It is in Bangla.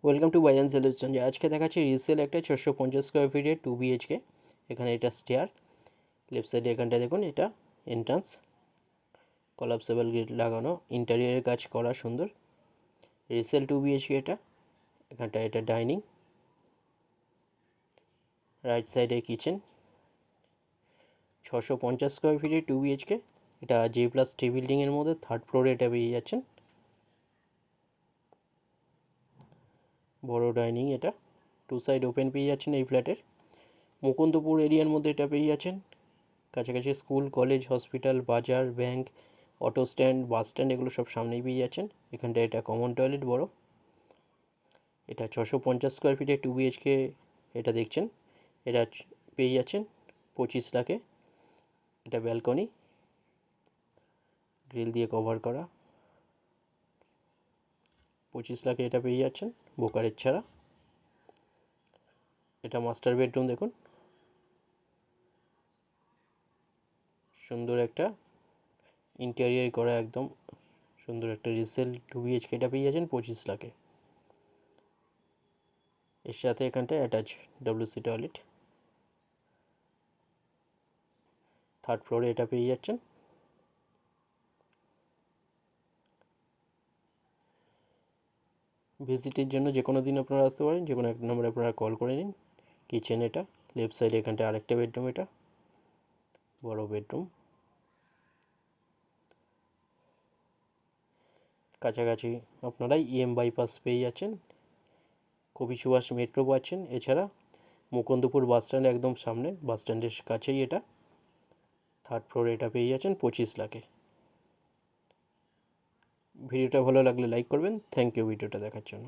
Welcome to বাইজান solution. যে আজকে দেখাচ্ছি রিসেল একটা 650 স্কোয়ার ফিটের 2 BHK। এখানে এটা স্টেয়ার, লেফট সাইডে এখানটা দেখুন, এটা এন্ট্রান্স, কলাপসেবল গেট লাগানো, ইন্টেরিয়রের কাজ করা সুন্দর। রিসেল 2 BHK এটা। এখানটা এটা ডাইনিং, রাইট সাইডে কিচেন। 650 স্কোয়ার ফিটের 2 BHK। এটা J+T বিল্ডিংয়ের মধ্যে থার্ড ফ্লোরে এটা পেয়ে যাচ্ছেন। বড় ডাইনিং এটা, টু সাইড ওপেন পেয়ে যাচ্ছেন এই ফ্ল্যাটের। মুকুন্দপুর এরিয়ার মধ্যে এটা পেয়ে যাচ্ছেন। কাছাকাছি স্কুল, কলেজ, হসপিটাল, বাজার, bank, auto stand, bus stand এগুলো সব সামনেই পেয়ে যাচ্ছেন। এখানটা এটা কমন টয়লেট বড়। এটা 650 স্কোয়ার ফিটের 2 BHK এটা দেখছেন। এটা পেয়ে যাচ্ছেন 25 লাখে। এটা ব্যালকনি, গ্রিল দিয়ে কভার করা। 25 লাখে এটা পেয়ে যাচ্ছেন বোকারের ছাড়া। এটা মাস্টার বেডরুম দেখুন, সুন্দর একটা ইন্টেরিয়র করা, একদম সুন্দর একটা রিসেল 2 BHK এটা পেয়ে যাচ্ছেন 25 লাখে। এর সাথে এখানটায় অ্যাটাচ WC টয়লেট। থার্ড ফ্লোরে এটা পেয়ে যাচ্ছেন। ভিজিটের জন্য যে কোনো দিন আপনারা আসতে পারেন, যে কোনো এক নম্বরে আপনারা কল করে নিন। কিচেন এটা, লেফট সাইডে এখানটা আরেকটা বেডরুম, এটা বড় বেডরুম। কাছাকাছি আপনারা বাইপাস পেয়ে যাচ্ছেন, কবি সুভাষ মেট্রো পাচ্ছেন। এছাড়া মুকুন্দপুর বাস স্ট্যান্ড একদম সামনে, বাস স্ট্যান্ডের কাছেই এটা। থার্ড ফ্লোরে এটা পেয়ে যাচ্ছেন 25 লাখে। ভিডিওটা ভালো লাগলে লাইক করবেন। থ্যাংক ইউ ভিডিওটা দেখার জন্য।